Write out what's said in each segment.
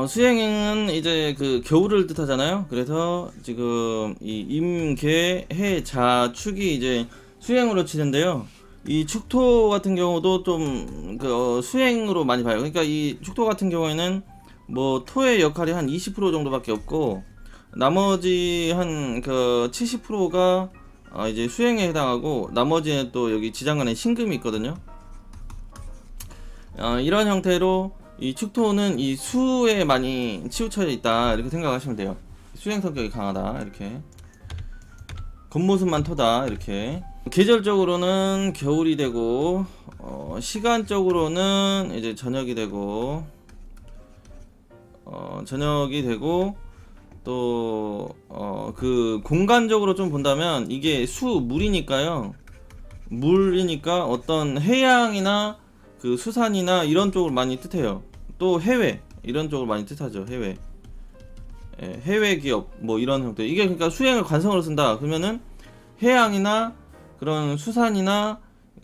수행은 이제 그 겨울을 뜻하잖아요. 그래서 지금 이 임, 계, 해, 자, 축이 이제 수행으로 치는데요. 이 축토 같은 경우도 좀 수행으로 많이 봐요. 그러니까 이 축토 같은 경우에는 뭐 토의 역할이 한 20% 정도밖에 없고 나머지 한 그 70%가 이제 수행에 해당하고 나머지는 또 여기 지장간에 신금이 있거든요. 이런 형태로 이 축토는 이 수에 많이 치우쳐 있다 이렇게 생각하시면 돼요. 수행 성격이 강하다 이렇게, 겉모습만 토다 이렇게. 계절적으로는 겨울이 되고 시간적으로는 이제 저녁이 되고 또 그 공간적으로 좀 본다면 이게 물이니까요. 물이니까 어떤 해양이나 그 수산이나 이런 쪽을 많이 뜻해요. 또 해외 이런 쪽을 많이 뜻하죠. 해외. 해외 기업 뭐 이런 형태. 이게 그러니까 수행을 관성으로 쓴다 그러면은 해양이나 그런 수산이나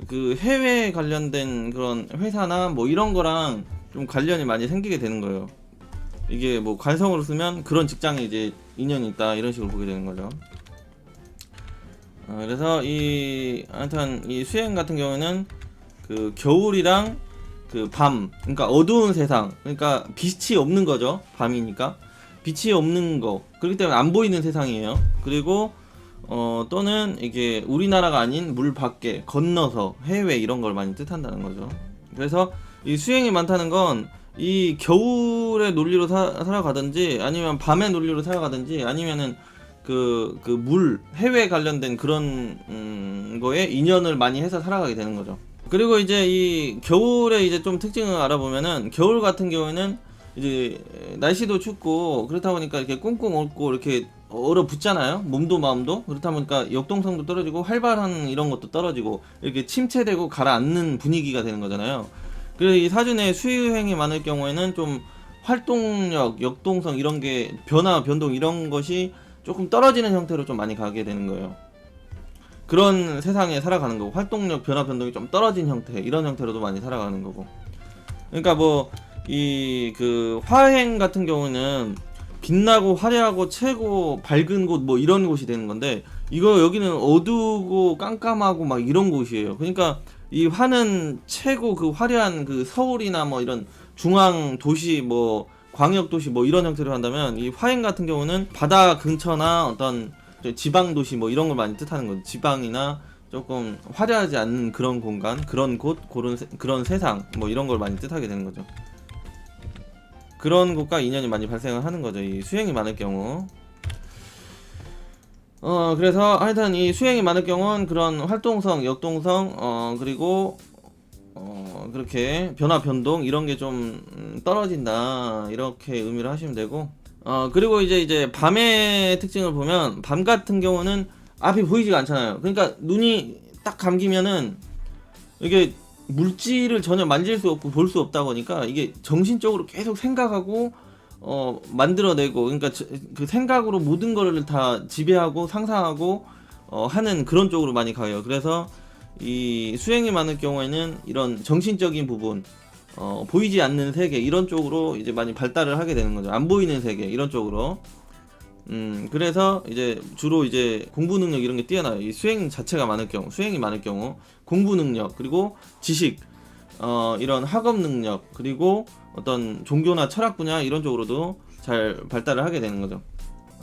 그 해외 관련된 그런 회사나 뭐 이런 거랑 좀 관련이 많이 생기게 되는 거예요. 이게 뭐 관성으로 쓰면 그런 직장에 이제 인연이 있다 이런 식으로 보게 되는 거죠. 그래서 하여튼 이 수행 같은 경우에는 그 겨울이랑 그 밤, 그러니까 어두운 세상, 그러니까 빛이 없는 거죠. 밤이니까 빛이 없는 거, 그렇기 때문에 안 보이는 세상이에요. 그리고 또는 이게 우리나라가 아닌 물 밖에 건너서 해외 이런 걸 많이 뜻한다는 거죠. 그래서 이 수행이 많다는 건 이 겨울의 논리로 살아가든지 아니면 밤의 논리로 살아가든지 아니면은 물 해외 관련된 그런 거에 인연을 많이 해서 살아가게 되는 거죠. 그리고 이제 이 겨울의 이제 좀 특징을 알아보면은 겨울 같은 경우에는 이제 날씨도 춥고 그렇다 보니까 이렇게 꽁꽁 얼고 이렇게 얼어붙잖아요. 몸도 마음도. 그렇다 보니까 역동성도 떨어지고 활발한 이런 것도 떨어지고 이렇게 침체되고 가라앉는 분위기가 되는 거잖아요. 그래서 이 사주에 수행이 많을 경우에는 좀 활동력, 역동성 이런 게 변동 이런 것이 조금 떨어지는 형태로 좀 많이 가게 되는 거예요. 그런 세상에 살아가는 거고, 활동력, 변동이 좀 떨어진 형태 이런 형태로도 많이 살아가는 거고. 그러니까 뭐 화행 같은 경우는 빛나고 화려하고 최고 밝은 곳 뭐 이런 곳이 되는 건데, 여기는 어두우고 깜깜하고 막 이런 곳이에요. 그러니까 이 화는 최고 그 화려한 그 서울이나 뭐 이런 중앙 도시 뭐 광역 도시 뭐 이런 형태로 한다면, 이 화행 같은 경우는 바다 근처나 어떤 지방 도시 뭐 이런 걸 많이 뜻하는 거죠. 지방이나 조금 화려하지 않는 그런 공간, 그런 곳, 그런 세상 뭐 이런 걸 많이 뜻하게 되는 거죠. 그런 곳과 인연이 많이 발생을 하는 거죠. 이 수행이 많을 경우. 그래서 하여튼 이 수행이 많을 경우는 그런 활동성, 역동성, 그리고 그렇게 변동 이런 게 좀 떨어진다 이렇게 의미를 하시면 되고, 그리고 이제 밤의 특징을 보면 밤 같은 경우는 앞이 보이지가 않잖아요. 그러니까 눈이 딱 감기면은 이게 물질을 전혀 만질 수 없고 볼 수 없다 보니까 이게 정신적으로 계속 생각하고 만들어내고, 그러니까 그 생각으로 모든 거를 다 지배하고 상상하고 하는 그런 쪽으로 많이 가요. 그래서 이 수행이 많을 경우에는 이런 정신적인 부분, 보이지 않는 세계 이런 쪽으로 이제 많이 발달을 하게 되는 거죠. 안 보이는 세계 이런 쪽으로. 그래서 이제 주로 이제 공부 능력 이런 게 뛰어나요. 이 수행이 많을 경우 공부 능력, 그리고 지식, 이런 학업 능력, 그리고 어떤 종교나 철학 분야 이런 쪽으로도 잘 발달을 하게 되는 거죠.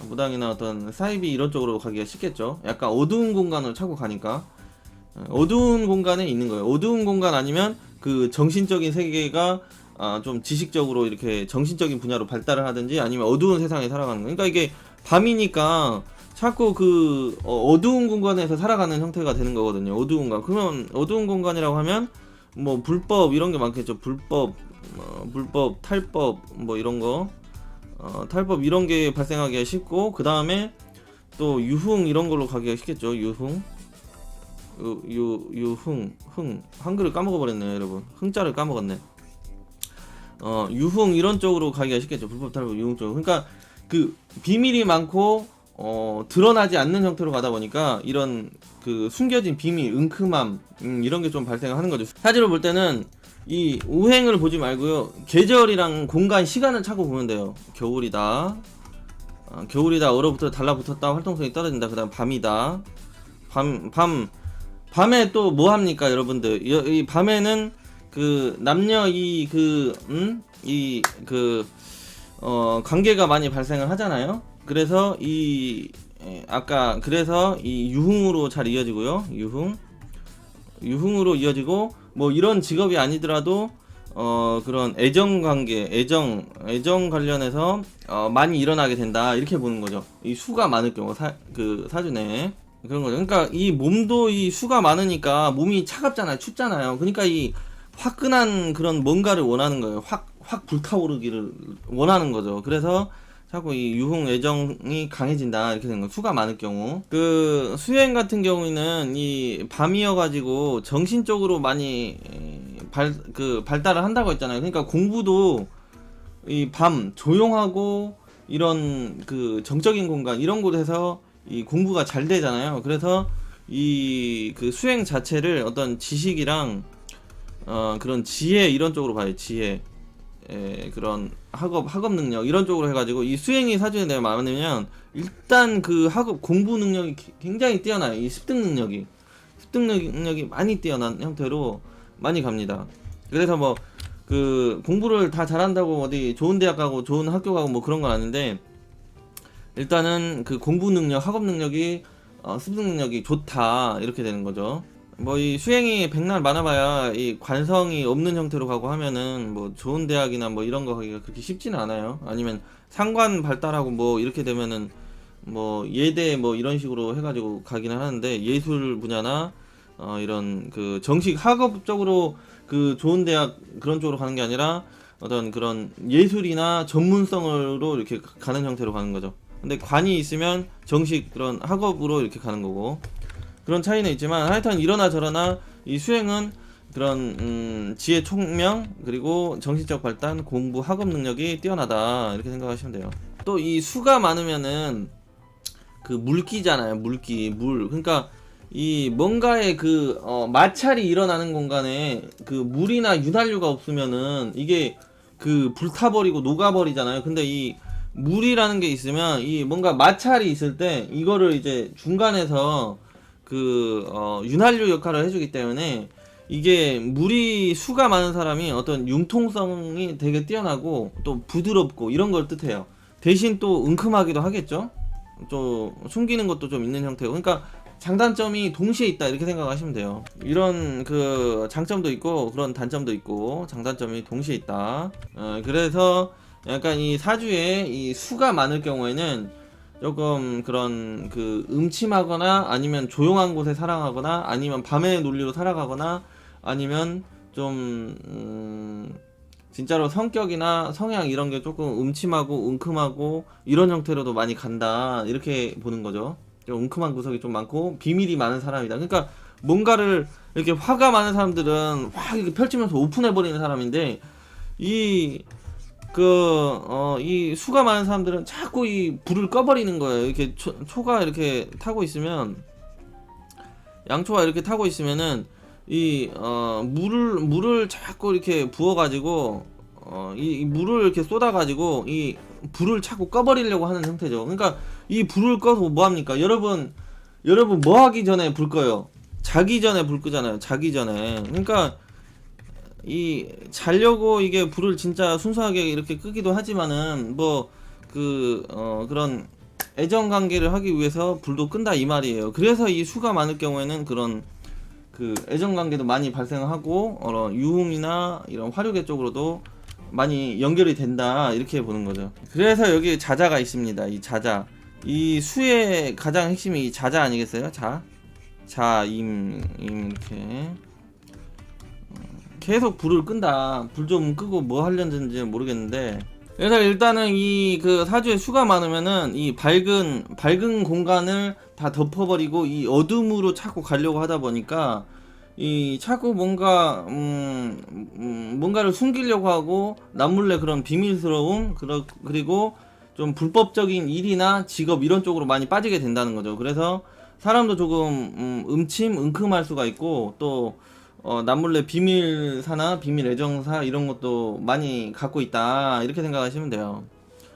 무당이나 어떤 사이비 이런 쪽으로 가기가 쉽겠죠. 약간 어두운 공간을 차고 가니까. 어두운 공간에 있는 거예요. 어두운 공간 아니면 그 정신적인 세계가 좀 지식적으로 이렇게 정신적인 분야로 발달을 하든지, 아니면 어두운 세상에 살아가는 거예요. 그러니까 이게 밤이니까 자꾸 그 어두운 공간에서 살아가는 형태가 되는 거거든요. 어두운 공간. 그러면 어두운 공간이라고 하면 뭐 불법 이런 게 많겠죠. 불법, 탈법 뭐 이런 거, 탈법 이런 게 발생하기가 쉽고, 그 다음에 또 유흥 이런 걸로 가기가 쉽겠죠. 유흥, 흥 한글을 까먹어 버렸네요, 여러분. 흥자를 까먹었네. 유흥 이런 쪽으로 가기가 쉽겠죠. 불법, 탈법, 유흥 쪽. 그러니까 그 비밀이 많고 드러나지 않는 형태로 가다 보니까 이런 그 숨겨진 비밀, 은큼함 이런 게 좀 발생하는 거죠. 사주로 볼 때는 이 우행을 보지 말고요. 계절이랑 공간, 시간을 찾고 보면 돼요. 겨울이다. 겨울이다. 얼어붙어 달라붙었다. 활동성이 떨어진다. 그다음 밤이다. 밤에 또 뭐 합니까, 여러분들? 이 밤에는 그 남녀 관계가 많이 발생을 하잖아요. 그래서 그래서 이 유흥으로 잘 이어지고요. 유흥으로 이어지고, 뭐 이런 직업이 아니더라도 그런 애정 관련해서 많이 일어나게 된다, 이렇게 보는 거죠. 이 수가 많을 경우 사주네 그런 거죠. 그러니까 이 몸도 이 수가 많으니까 몸이 차갑잖아요, 춥잖아요. 그러니까 이 화끈한 그런 뭔가를 원하는 거예요. 확 불타오르기를 원하는 거죠. 그래서 자꾸 이 유흥 애정이 강해진다, 이렇게 되는 거예요. 수가 많을 경우. 그 수행 같은 경우에는 이 밤이어 가지고 정신적으로 많이 발달을 한다고 했잖아요. 그러니까 공부도 이 밤 조용하고 이런 그 정적인 공간, 이런 곳에서 이 공부가 잘 되잖아요. 그래서 이 그 수행 자체를 어떤 지식이랑 그런 지혜, 이런 쪽으로 봐요. 지혜, 그런 학업 능력, 이런 쪽으로 해가지고 이 수행이 사주에 대해 많으면 일단 그 학업 공부 능력이 굉장히 뛰어나요. 이 습득 능력이 많이 뛰어난 형태로 많이 갑니다. 그래서 뭐 그 공부를 다 잘한다고 어디 좋은 대학 가고 좋은 학교 가고 뭐 그런 건 아닌데, 일단은 그 공부 능력, 학업 능력이 습득 능력이 좋다, 이렇게 되는 거죠. 뭐 이 수행이 백날 많아봐야 이 관성이 없는 형태로 가고 하면은 뭐 좋은 대학이나 뭐 이런 거 가기가 그렇게 쉽지는 않아요. 아니면 상관 발달하고 뭐 이렇게 되면은 뭐 예대 뭐 이런 식으로 해가지고 가기는 하는데, 예술 분야나 이런 그 정식 학업적으로 그 좋은 대학 그런 쪽으로 가는 게 아니라 어떤 그런 예술이나 전문성으로 이렇게 가는 형태로 가는 거죠. 근데 관이 있으면 정식 그런 학업으로 이렇게 가는 거고, 그런 차이는 있지만 하여튼 이러나 저러나 이 수행은 그런 지혜 총명, 그리고 정신적 발달, 공부, 학업 능력이 뛰어나다, 이렇게 생각하시면 돼요. 또 이 수가 많으면은 그 물기잖아요. 물. 그러니까 이 뭔가의 그 마찰이 일어나는 공간에 그 물이나 윤활유가 없으면은 이게 그 불타버리고 녹아버리잖아요. 근데 이 물이라는 게 있으면 이 뭔가 마찰이 있을 때 이거를 이제 중간에서 그 윤활유 역할을 해주기 때문에, 이게 물이 수가 많은 사람이 어떤 융통성이 되게 뛰어나고 또 부드럽고 이런 걸 뜻해요. 대신 또 은큼하기도 하겠죠. 또 숨기는 것도 좀 있는 형태고, 그러니까 장단점이 동시에 있다, 이렇게 생각하시면 돼요. 이런 그 장점도 있고 그런 단점도 있고 장단점이 동시에 있다. 그래서 약간 이 사주에 이 수가 많을 경우에는 조금 그런 그 음침하거나, 아니면 조용한 곳에 살아가거나, 아니면 밤의 논리로 살아가거나, 아니면 좀 진짜로 성격이나 성향 이런 게 조금 음침하고 은큼하고 이런 형태로도 많이 간다, 이렇게 보는 거죠. 좀 은큼한 구석이 좀 많고 비밀이 많은 사람이다. 그러니까 뭔가를 이렇게 화가 많은 사람들은 확 이렇게 펼치면서 오픈해버리는 사람인데, 이 수가 많은 사람들은 자꾸 이 불을 꺼버리는 거예요. 이렇게 초가 이렇게 타고 있으면, 양초가 이렇게 타고 있으면은 이 물을 자꾸 이렇게 부어가지고 이 물을 이렇게 쏟아가지고 이 불을 자꾸 꺼버리려고 하는 형태죠. 그러니까 이 불을 꺼서 뭐 합니까? 여러분 뭐 하기 전에 불 꺼요? 자기 전에 불 끄잖아요. 자기 전에. 그러니까 이 자려고 이게 불을 진짜 순수하게 이렇게 끄기도 하지만은 뭐 그런 애정 관계를 하기 위해서 불도 끈다, 이 말이에요. 그래서 이 수가 많을 경우에는 그런 그 애정 관계도 많이 발생하고 유흥이나 이런 화류계 쪽으로도 많이 연결이 된다, 이렇게 보는 거죠. 그래서 여기 자자가 있습니다. 이 자자, 이 수의 가장 핵심이 이 자자 아니겠어요? 이렇게 계속 불을 끈다. 불 좀 끄고 뭐 하려는지 모르겠는데, 그래서 일단은 이 그 사주에 수가 많으면은 이 밝은 공간을 다 덮어버리고 이 어둠으로 자꾸 가려고 하다 보니까 이 자꾸 뭔가를 숨기려고 하고 남몰래 그런 비밀스러움, 그리고 좀 불법적인 일이나 직업 이런 쪽으로 많이 빠지게 된다는 거죠. 그래서 사람도 조금 은큼할 수가 있고, 또 남몰래 비밀사나 비밀 애정사 이런 것도 많이 갖고 있다 이렇게 생각하시면 돼요.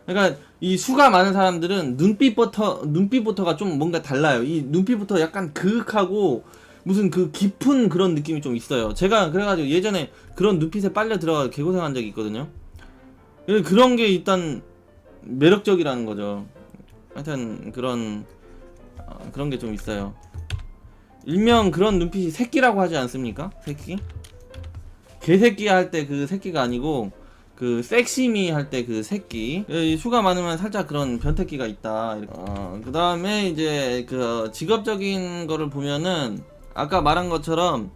그러니까 이 수가 많은 사람들은 눈빛부터가 좀 뭔가 달라요. 이 눈빛부터 약간 그윽하고 무슨 그 깊은 그런 느낌이 좀 있어요. 제가 그래가지고 예전에 그런 눈빛에 빨려 들어가 개고생한 적이 있거든요. 그런 게 일단 매력적이라는 거죠. 하여튼 그런 게 좀 있어요. 일명 그런 눈빛이 새끼라고 하지 않습니까? 새끼? 개새끼 할 때 그 새끼가 아니고 그 섹시미 할 때 그 새끼. 이 수가 많으면 살짝 그런 변태기가 있다. 그 다음에 이제 그 직업적인 거를 보면은 아까 말한 것처럼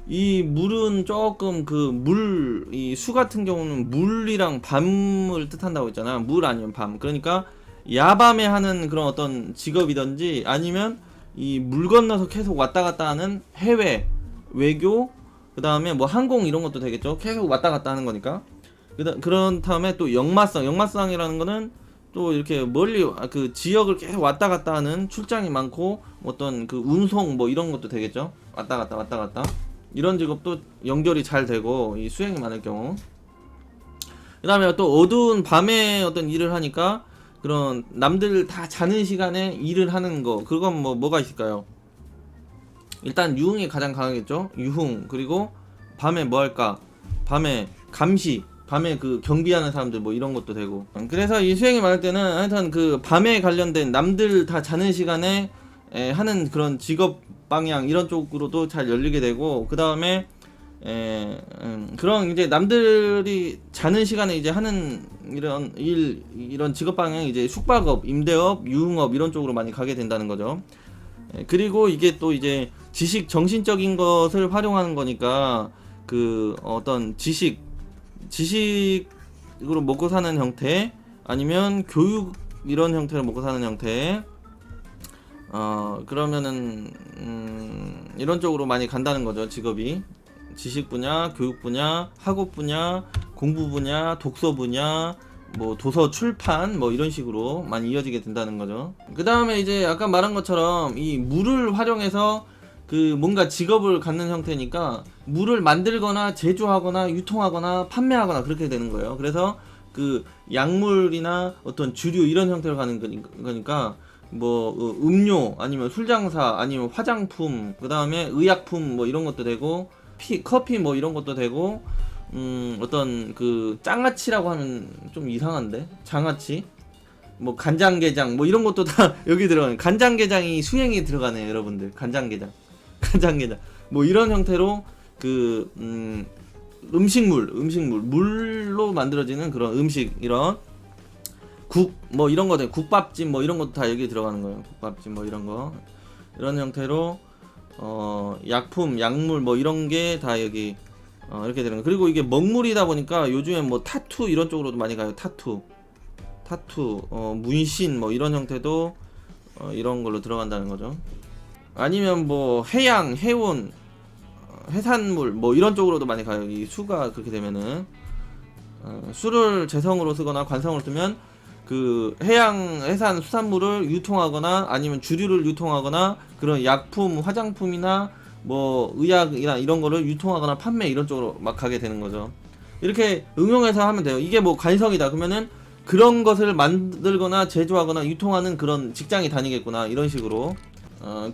이 물은 조금 이 수 같은 경우는 물이랑 밤을 뜻한다고 했잖아. 물 아니면 밤. 그러니까 야밤에 하는 그런 어떤 직업이든지 아니면 이 물 건너서 계속 왔다 갔다 하는 해외 외교, 그 다음에 뭐 항공 이런 것도 되겠죠. 계속 왔다 갔다 하는 거니까. 그런 다음에 또 역마성이라는 거는 또 이렇게 멀리 그 지역을 계속 왔다 갔다 하는 출장이 많고 어떤 그 운송 뭐 이런 것도 되겠죠. 왔다 갔다 이런 직업도 연결이 잘 되고 이 수행이 많을 경우. 그 다음에 또 어두운 밤에 어떤 일을 하니까 그런 남들 다 자는 시간에 일을 하는 거, 그건 뭐가 있을까요? 일단 유흥이 가장 강하겠죠. 유흥. 그리고 밤에 뭐 할까? 밤에 감시, 밤에 그 경비하는 사람들 뭐 이런 것도 되고. 그래서 이 수행이 많을 때는 하여튼 그 밤에 관련된 남들 다 자는 시간에 하는 그런 직업 방향 이런 쪽으로도 잘 열리게 되고, 그 다음에 그런 이제 남들이 자는 시간에 이제 하는 이런 직업 방향이 이제 숙박업, 임대업, 유흥업 이런 쪽으로 많이 가게 된다는 거죠. 그리고 이게 또 이제 지식, 정신적인 것을 활용하는 거니까 그 어떤 지식으로 먹고 사는 형태, 아니면 교육 이런 형태로 먹고 사는 형태, 그러면은 이런 쪽으로 많이 간다는 거죠. 직업이 지식 분야, 교육 분야, 학업 분야, 공부 분야, 독서 분야, 뭐 도서 출판 뭐 이런 식으로 많이 이어지게 된다는 거죠. 그 다음에 이제 아까 말한 것처럼 이 물을 활용해서 그 뭔가 직업을 갖는 형태니까 물을 만들거나 제조하거나 유통하거나 판매하거나 그렇게 되는 거예요. 그래서 그 약물이나 어떤 주류 이런 형태로 가는 거니까 뭐 음료 아니면 술 장사 아니면 화장품, 그 다음에 의약품 뭐 이런 것도 되고 커피 뭐 이런 것도 되고, 어떤 그 장아찌라고 하면 좀 이상한데, 장아찌 뭐 간장게장 뭐 이런 것도 다 여기 들어가네. 간장게장이 수행이 들어가네요 여러분들. 간장게장 뭐 이런 형태로 그 음식물 물로 만들어지는 그런 음식, 이런 국 뭐 이런 거 돼. 국밥집 뭐 이런 것도 다 여기 들어가는 거예요. 국밥집 뭐 이런 거, 이런 형태로 약품, 약물 뭐 이런 게 다 여기 이렇게 되는 거. 그리고 이게 먹물이다 보니까 요즘엔 뭐 타투 이런 쪽으로도 많이 가요. 타투 문신 뭐 이런 형태도 이런 걸로 들어간다는 거죠. 아니면 뭐 해양, 해운, 해산물 뭐 이런 쪽으로도 많이 가요. 이 수가 그렇게 되면은 수를 재성으로 쓰거나 관성으로 쓰면 그 해양, 해산, 수산물을 유통하거나 아니면 주류를 유통하거나 그런 약품, 화장품이나 뭐 의약이나 이런 거를 유통하거나 판매 이런 쪽으로 막 가게 되는 거죠. 이렇게 응용해서 하면 돼요. 이게 뭐 관성이다 그러면은 그런 것을 만들거나 제조하거나 유통하는 그런 직장이 다니겠구나 이런 식으로.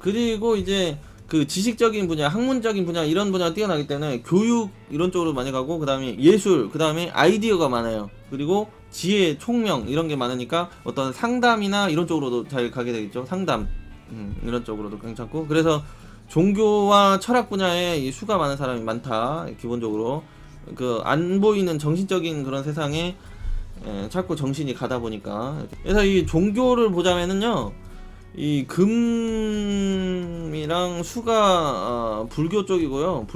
그리고 이제 그 지식적인 분야, 학문적인 분야 이런 분야가 뛰어나기 때문에 교육 이런 쪽으로 많이 가고, 그 다음에 예술, 그 다음에 아이디어가 많아요. 그리고 지혜, 총명 이런 게 많으니까 어떤 상담이나 이런 쪽으로도 잘 가게 되겠죠. 상담 이런 쪽으로도 괜찮고. 그래서 종교와 철학 분야에 이 수가 많은 사람이 많다. 기본적으로 그 안 보이는 정신적인 그런 세상에 자꾸 정신이 가다 보니까. 그래서 이 종교를 보자면은요, 이 금이랑 수가 불교 쪽이고요.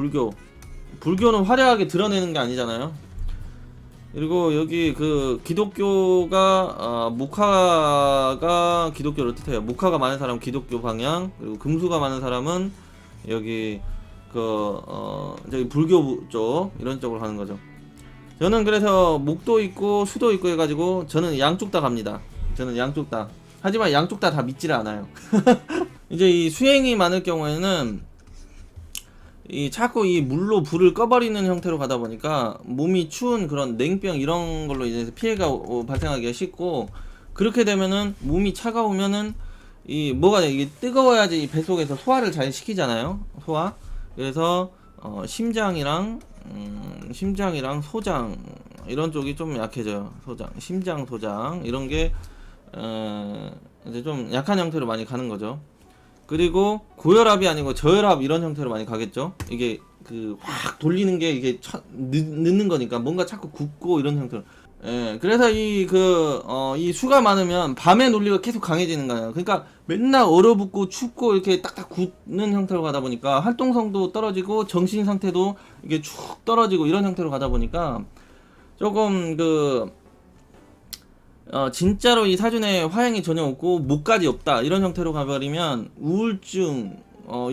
불교는 화려하게 드러내는 게 아니잖아요. 그리고 여기 그 기독교가 목화가 기독교를 뜻해요. 목화가 많은 사람은 기독교 방향, 그리고 금수가 많은 사람은 여기 저기 불교 쪽 이런 쪽으로 가는 거죠. 저는 그래서 목도 있고 수도 있고 해가지고 저는 양쪽 다 갑니다. 저는 양쪽 다. 하지만 양쪽 다 믿지를 않아요. 이제 이 수행이 많을 경우에는 이 자꾸 이 물로 불을 꺼버리는 형태로 가다 보니까 몸이 추운 그런 냉병 이런 걸로 이제 피해가 발생하기가 쉽고, 그렇게 되면은 몸이 차가우면은 이 뭐가 돼? 이게 뜨거워야지 이 뱃속에서 소화를 잘 시키잖아요. 소화. 그래서 심장이랑 소장 이런 쪽이 좀 약해져요. 소장, 심장, 소장 이런 게 이제 좀 약한 형태로 많이 가는 거죠. 그리고 고혈압이 아니고 저혈압 이런 형태로 많이 가겠죠. 이게 그 확 돌리는 게 이게 늦는 거니까 뭔가 자꾸 굽고 이런 형태로. 예, 그래서 이 수가 많으면 밤의 논리가 계속 강해지는 거예요. 그러니까 맨날 얼어붙고 춥고 이렇게 딱딱 굳는 형태로 가다 보니까 활동성도 떨어지고 정신 상태도 이게 축 떨어지고 이런 형태로 가다 보니까 조금 진짜로 이 사준에 화양이 전혀 없고 목까지 없다 이런 형태로 가버리면 우울증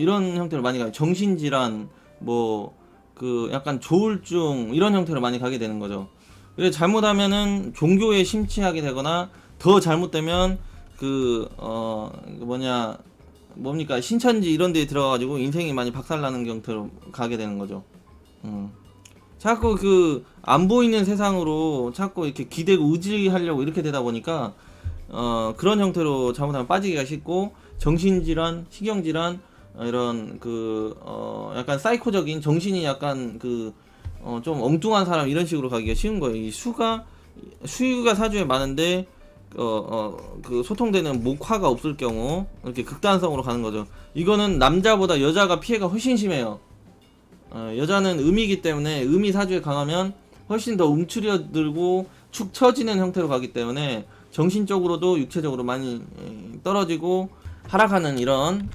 이런 형태로 많이 가요. 정신질환 약간 조울증 이런 형태로 많이 가게 되는 거죠. 그래서 잘못하면은 종교에 심취하게 되거나 더 잘못되면 신천지 이런 데에 들어가가지고 인생이 많이 박살나는 형태로 가게 되는 거죠. 자꾸 안 보이는 세상으로 자꾸 이렇게 기대고 의지하려고 이렇게 되다 보니까 그런 형태로 잘못하면 빠지기가 쉽고, 정신질환, 신경질환 이런 약간 사이코적인 정신이 약간 좀 엉뚱한 사람 이런 식으로 가기가 쉬운 거예요. 이 수유가 사주에 많은데 소통되는 목화가 없을 경우 이렇게 극단성으로 가는 거죠. 이거는 남자보다 여자가 피해가 훨씬 심해요. 여자는 음이기 때문에 음이 사주에 강하면 훨씬 더 움츠려들고 축 처지는 형태로 가기 때문에 정신적으로도 육체적으로 많이 떨어지고 하락하는 이런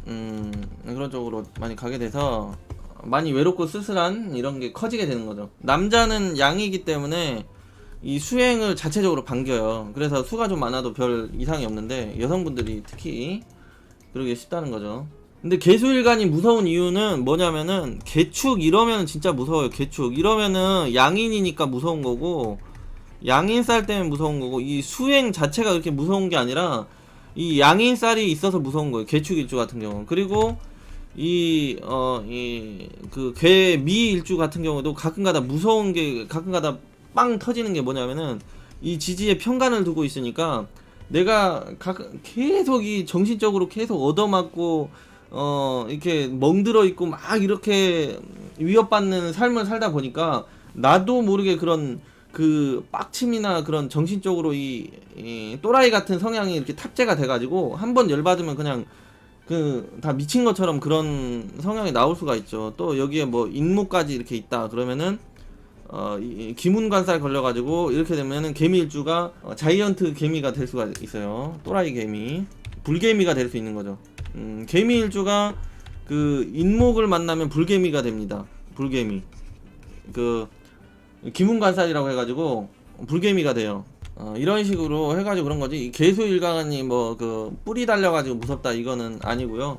그런 쪽으로 많이 가게 돼서 많이 외롭고 쓸쓸한 이런 게 커지게 되는 거죠. 남자는 양이기 때문에 이 수행을 자체적으로 반겨요. 그래서 수가 좀 많아도 별 이상이 없는데 여성분들이 특히 그러기 쉽다는 거죠. 근데 개수일간이 무서운 이유는 뭐냐면은 개축 이러면 진짜 무서워요. 개축 이러면은 양인이니까 무서운 거고, 양인쌀 때문에 무서운 거고, 이 수행 자체가 그렇게 무서운 게 아니라 이 양인쌀이 있어서 무서운 거예요. 개축일주 같은 경우. 그리고 괴미 일주 같은 경우도 가끔가다 무서운 게, 가끔가다 빵 터지는 게 뭐냐면은 이 지지에 편간을 두고 있으니까 내가 계속 이 정신적으로 계속 얻어맞고 이렇게 멍들어 있고 막 이렇게 위협받는 삶을 살다 보니까 나도 모르게 그런 빡침이나 그런 정신적으로 이 또라이 같은 성향이 이렇게 탑재가 돼가지고 한번 열받으면 그냥 다 미친 것처럼 그런 성향이 나올 수가 있죠. 또 여기에 뭐 인목까지 이렇게 있다 그러면은 기문관살 걸려가지고 이렇게 되면은 개미일주가 자이언트 개미가 될 수가 있어요. 또라이 개미, 불개미가 될 수 있는 거죠. 개미일주가 인목을 만나면 불개미가 됩니다. 불개미. 기문관살이라고 해가지고 불개미가 돼요. 이런 식으로 해가지고 그런 거지. 개수일간이 뿌리 달려가지고 무섭다 이거는 아니고요.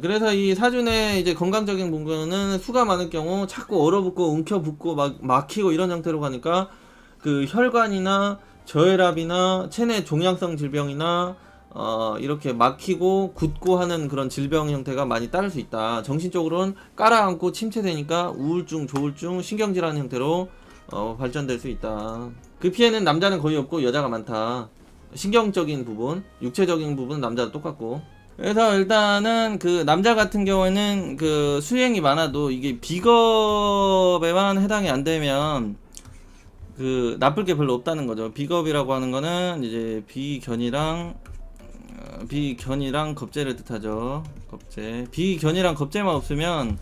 그래서 이 사준의 이제 건강적인 부분은 수가 많을 경우 자꾸 얼어붙고 움켜붙고 막히고 이런 형태로 가니까 혈관이나 저혈압이나 체내 종양성 질병이나 이렇게 막히고 굳고 하는 그런 질병 형태가 많이 따를 수 있다. 정신적으로는 깔아앉고 침체되니까 우울증, 조울증, 신경질환 형태로 발전될 수 있다. 그 피해는 남자는 거의 없고 여자가 많다. 신경적인 부분, 육체적인 부분은 남자도 똑같고. 그래서 일단은 남자 같은 경우에는 수행이 많아도 이게 비겁에만 해당이 안 되면 나쁠 게 별로 없다는 거죠. 비겁이라고 하는 거는 이제 비견이랑 겁재를 뜻하죠. 겁재. 비견이랑 겁재만 없으면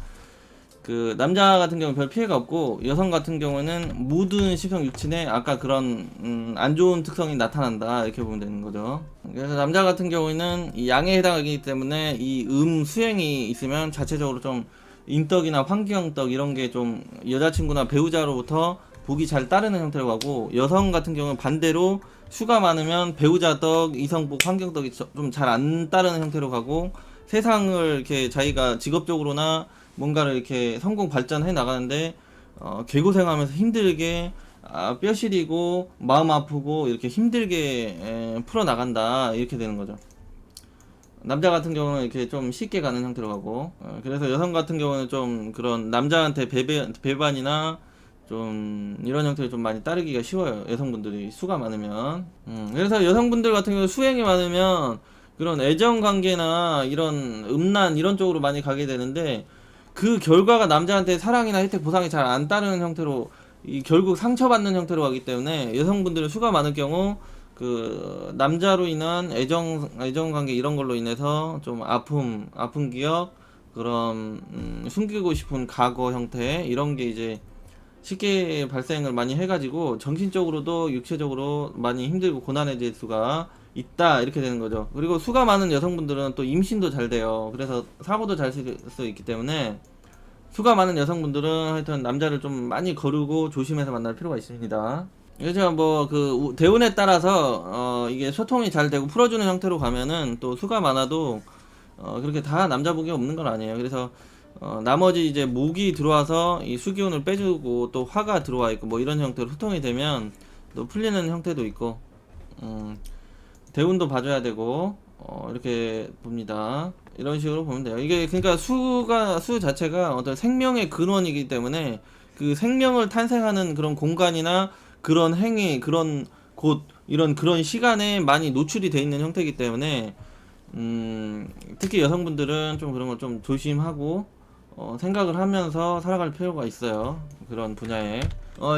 남자 같은 경우는 별 피해가 없고, 여성 같은 경우는 모든 식성 육친에 아까 그런 안 좋은 특성이 나타난다 이렇게 보면 되는 거죠. 그래서 남자 같은 경우에는 이 양에 해당하기 때문에 이 수행이 있으면 자체적으로 좀 인덕이나 환경덕 이런 게 좀 여자친구나 배우자로부터 복이 잘 따르는 형태로 가고, 여성 같은 경우는 반대로 수가 많으면 배우자 덕, 이성복, 환경덕이 좀 잘 안 따르는 형태로 가고, 세상을 이렇게 자기가 직업적으로나 뭔가를 이렇게 성공 발전해 나가는데 개고생하면서 힘들게 뼈 시리고 마음 아프고 이렇게 힘들게 풀어 나간다 이렇게 되는 거죠. 남자 같은 경우는 이렇게 좀 쉽게 가는 형태로 가고, 그래서 여성 같은 경우는 좀 그런 남자한테 배반이나 좀 이런 형태를 좀 많이 따르기가 쉬워요. 여성분들이 수가 많으면. 그래서 여성분들 같은 경우 수행이 많으면 그런 애정 관계나 이런 음란 이런 쪽으로 많이 가게 되는데, 그 결과가 남자한테 사랑이나 혜택 보상이 잘 안 따르는 형태로 이 결국 상처받는 형태로 가기 때문에, 여성분들은 수가 많을 경우 그 남자로 인한 애정 관계 이런 걸로 인해서 좀 아픈 기억, 그런 숨기고 싶은 과거 형태 이런 게 이제 쉽게 발생을 많이 해가지고 정신적으로도 육체적으로 많이 힘들고 고난해질 수가 있다, 이렇게 되는 거죠. 그리고 수가 많은 여성분들은 또 임신도 잘 돼요. 그래서 사고도 잘 수 있기 때문에, 수가 많은 여성분들은 하여튼 남자를 좀 많이 거르고 조심해서 만날 필요가 있습니다. 그래서 뭐 그 대운에 따라서 이게 소통이 잘 되고 풀어주는 형태로 가면은 또 수가 많아도 그렇게 다 남자복이 없는 건 아니에요. 그래서 나머지 이제 목이 들어와서 이 수기운을 빼주고 또 화가 들어와 있고 뭐 이런 형태로 소통이 되면 또 풀리는 형태도 있고, 대운도 봐줘야 되고, 이렇게 봅니다. 이런 식으로 보면 돼요. 이게 그러니까 수 자체가 어떤 생명의 근원이기 때문에, 그 생명을 탄생하는 그런 공간이나 그런 행위, 그런 곳, 그런 시간에 많이 노출이 돼 있는 형태이기 때문에, 특히 여성분들은 좀 그런 걸 좀 조심하고 생각을 하면서 살아갈 필요가 있어요. 그런 분야에.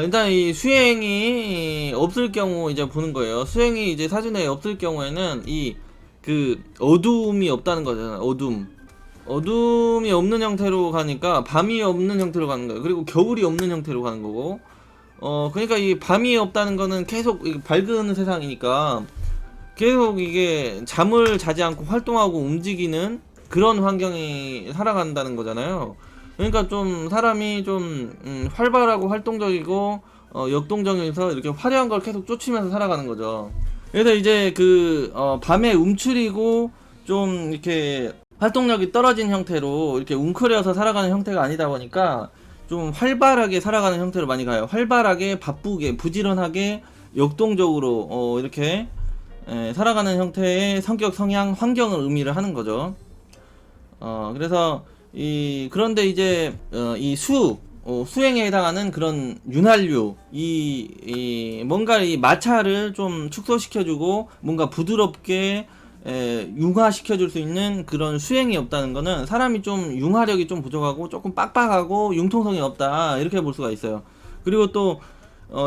일단 이 수행이 없을 경우 이제 보는 거예요. 수행이 이제 사진에 없을 경우에는 이 그 어두움이 없다는 거잖아요. 어둠이 없는 형태로 가니까 밤이 없는 형태로 가는 거예요. 그리고 겨울이 없는 형태로 가는 거고, 그러니까 이 밤이 없다는 거는 계속 밝은 세상이니까 계속 이게 잠을 자지 않고 활동하고 움직이는 그런 환경이 살아간다는 거잖아요. 그러니까 좀 사람이 좀 활발하고 활동적이고 역동적에서 이렇게 화려한 걸 계속 쫓으면서 살아가는 거죠. 그래서 이제 그 밤에 움츠리고 좀 이렇게 활동력이 떨어진 형태로 이렇게 웅크려서 살아가는 형태가 아니다 보니까 좀 활발하게 살아가는 형태로 많이 가요. 활발하게, 바쁘게, 부지런하게, 역동적으로 이렇게 살아가는 형태의 성격, 성향, 환경을 의미를 하는 거죠. 그래서 그런데 이제 수행에 해당하는 그런 윤활유, 뭔가 이 마찰을 좀 축소시켜주고 뭔가 부드럽게 융화시켜줄 수 있는 그런 수행이 없다는 거는, 사람이 좀 융화력이 좀 부족하고 조금 빡빡하고 융통성이 없다, 이렇게 볼 수가 있어요. 그리고 또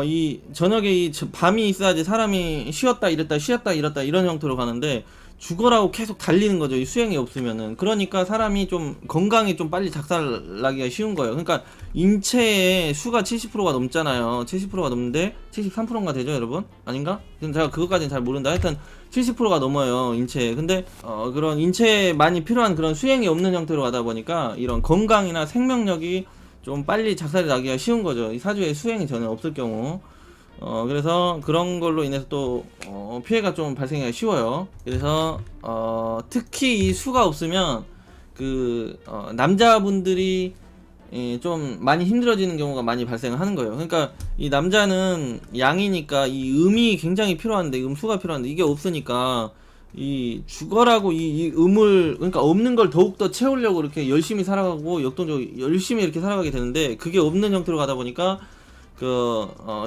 이 저녁에 밤이 있어야지 사람이 쉬었다 일었다 쉬었다 일었다 이런 형태로 가는데, 죽어라고 계속 달리는 거죠, 이 수행이 없으면은. 그러니까 사람이 좀 건강이 좀 빨리 작살나기가 쉬운 거예요. 그러니까 인체의 수가 70%가 넘잖아요. 70%가 넘는데 73%인가 되죠, 여러분? 아닌가? 제가 그것까지는 잘 모른다. 하여튼 70%가 넘어요, 인체에. 근데 그런 인체에 많이 필요한 그런 수행이 없는 형태로 가다 보니까 이런 건강이나 생명력이 좀 빨리 작살이 나기가 쉬운 거죠, 이 사주에 수행이 전혀 없을 경우. 그래서 그런 걸로 인해서 또 피해가 좀 발생하기 쉬워요. 그래서 특히 이 수가 없으면 그 남자분들이 좀 많이 힘들어지는 경우가 많이 발생하는 거예요. 그러니까 이 남자는 양이니까 이 음이 굉장히 필요한데, 음수가 필요한데 이게 없으니까 이 죽어라고 이 음을, 그러니까 없는 걸 더욱더 채우려고 이렇게 열심히 살아가고 역동적으로 열심히 이렇게 살아가게 되는데, 그게 없는 형태로 가다 보니까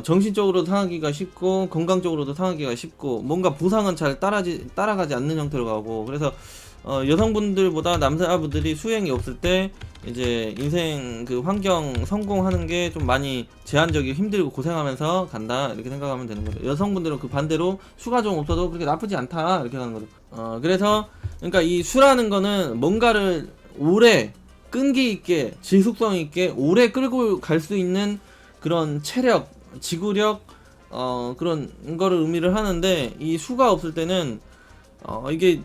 정신적으로도 상하기가 쉽고 건강적으로도 상하기가 쉽고, 뭔가 보상은 잘 따라가지 않는 형태로 가고. 그래서 여성분들보다 남자분들이 수행이 없을 때 이제 인생 그 환경 성공하는 게 좀 많이 제한적이고 힘들고 고생하면서 간다, 이렇게 생각하면 되는 거죠. 여성분들은 그 반대로 수가 좀 없어도 그렇게 나쁘지 않다, 이렇게 가는 거죠. 그래서 그러니까 이 수라는 거는 뭔가를 오래 끈기 있게 지속성 있게 오래 끌고 갈 수 있는 그런 체력, 지구력, 그런 거를 의미를 하는데, 이 수가 없을 때는 이게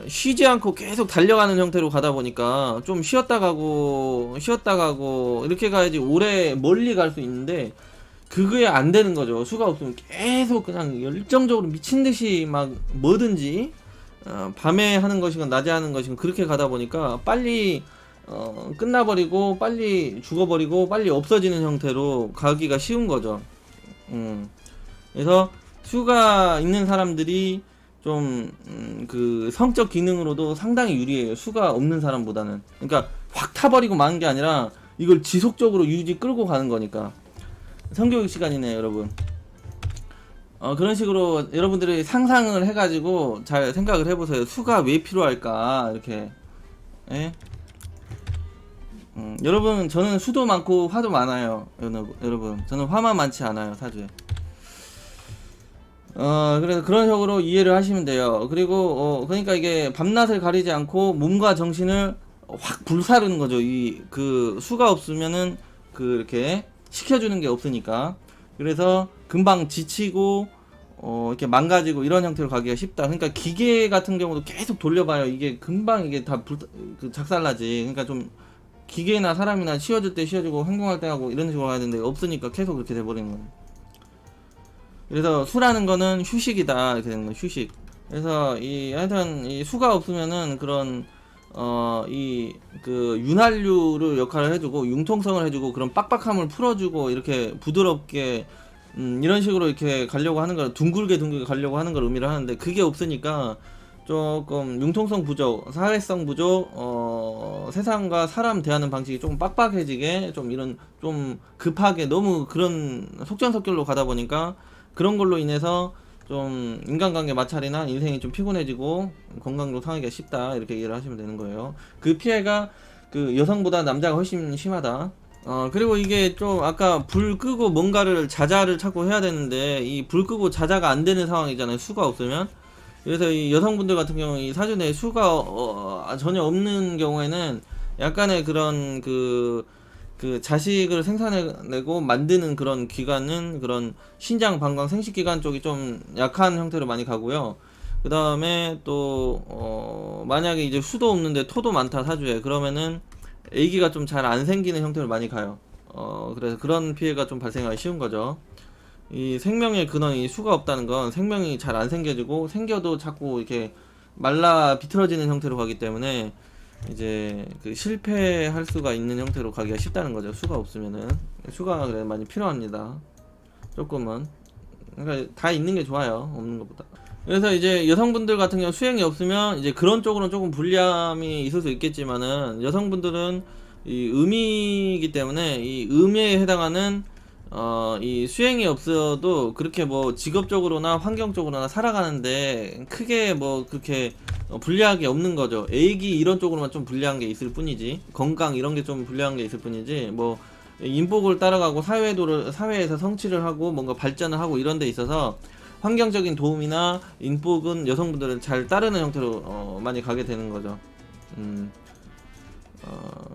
쉬지 않고 계속 달려가는 형태로 가다 보니까 좀 쉬었다 가고 이렇게 가야지 오래 멀리 갈 수 있는데, 그게 안 되는 거죠. 수가 없으면 계속 그냥 열정적으로 미친 듯이 막 뭐든지 밤에 하는 것이건 낮에 하는 것이건 그렇게 가다 보니까 빨리 끝나버리고 빨리 죽어버리고 빨리 없어지는 형태로 가기가 쉬운 거죠. 그래서 수가 있는 사람들이 좀 그 성적 기능으로도 상당히 유리해요. 수가 없는 사람보다는. 그러니까 확 타버리고 마는 게 아니라 이걸 지속적으로 유지 끌고 가는 거니까. 성교육 시간이네요, 여러분. 그런 식으로 여러분들이 상상을 해가지고 잘 생각을 해보세요. 수가 왜 필요할까? 이렇게. 예? 여러분, 저는 수도 많고 화도 많아요. 여러분, 저는 화만 많지 않아요, 사주에. 그래서 그런 식으로 이해를 하시면 돼요. 그리고, 그러니까 이게 밤낮을 가리지 않고 몸과 정신을 확 불사르는 거죠. 그 수가 없으면은 이렇게 시켜주는 게 없으니까. 그래서 금방 지치고, 이렇게 망가지고 이런 형태로 가기가 쉽다. 그러니까 기계 같은 경우도 계속 돌려봐요. 이게 금방 이게 다 작살나지. 그러니까 좀 기계나 사람이나 쉬어줄 때 쉬어주고 행동할 때 하고 이런 식으로 가야 되는데 없으니까 계속 그렇게 돼버리는 거예요. 그래서 수라는 거는 휴식이다 이렇게 되는 거예요. 휴식. 그래서 하여튼 이 수가 없으면은 그런 그 윤활유를 역할을 해주고 융통성을 해주고 그런 빡빡함을 풀어주고 이렇게 부드럽게 이런 식으로 이렇게 가려고 하는 걸 둥글게 가려고 하는 걸 의미를 하는데 그게 없으니까 조금 융통성 부족, 사회성 부족, 세상과 사람 대하는 방식이 조금 빡빡해지게 좀 이런 좀 급하게 너무 그런 속전속결로 가다 보니까 그런 걸로 인해서 좀 인간관계 마찰이나 인생이 좀 피곤해지고 건강도 상하기가 쉽다 이렇게 이해를 하시면 되는 거예요. 그 피해가 그 여성보다 남자가 훨씬 심하다. 그리고 이게 좀 아까 불 끄고 뭔가를 자자를 찾고 해야 되는데 이 불 끄고 자자가 안 되는 상황이잖아요. 수가 없으면. 그래서 이 여성분들 같은 경우 이 사주에 수가 전혀 없는 경우에는 약간의 그런 그 자식을 생산해내고 만드는 그런 기관은 그런 신장, 방광, 생식기관 쪽이 좀 약한 형태로 많이 가고요. 그 다음에 또 만약에 이제 수도 없는데 토도 많다 사주에 그러면은 애기가 좀 잘 안 생기는 형태로 많이 가요. 그래서 그런 피해가 좀 발생하기 쉬운 거죠. 이 생명의 근원이 수가 없다는 건 생명이 잘 안 생겨지고 생겨도 자꾸 이렇게 말라 비틀어지는 형태로 가기 때문에 이제 그 실패할 수가 있는 형태로 가기가 쉽다는 거죠. 수가 없으면은 수가 그래 많이 필요합니다. 조금은. 그러니까 다 있는 게 좋아요. 없는 것보다. 그래서 이제 여성분들 같은 경우 수행이 없으면 이제 그런 쪽으로는 조금 불리함이 있을 수 있겠지만은 여성분들은 이 음이기 때문에 이 음에 해당하는 이 수행이 없어도 그렇게 뭐 직업적으로나 환경적으로나 살아가는데 크게 뭐 그렇게 불리하게 없는 거죠. 애기 이런 쪽으로만 좀 불리한 게 있을 뿐이지 건강 이런 게 좀 불리한 게 있을 뿐이지 뭐 인복을 따라가고 사회에서 성취를 하고 뭔가 발전을 하고 이런 데 있어서 환경적인 도움이나 인복은 여성분들은 잘 따르는 형태로 많이 가게 되는 거죠.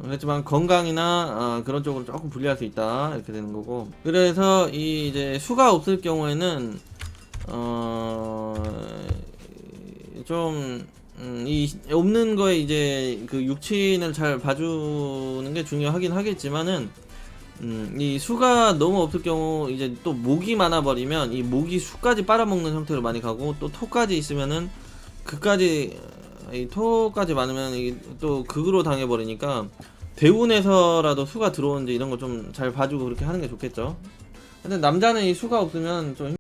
그렇지만 건강이나 그런 쪽으로 조금 불리할 수 있다 이렇게 되는 거고 그래서 이제 수가 없을 경우에는 좀 이 없는 거에 이제 그 육친을 잘 봐주는 게 중요하긴 하겠지만은 이 수가 너무 없을 경우 이제 또 목이 많아 버리면 이 목이 수까지 빨아먹는 형태로 많이 가고 또 토까지 있으면은 그까지 이 토까지 많으면 또 극으로 당해버리니까 대운에서라도 수가 들어오는지 이런 거 좀 잘 봐주고 그렇게 하는 게 좋겠죠. 근데 남자는 이 수가 없으면 좀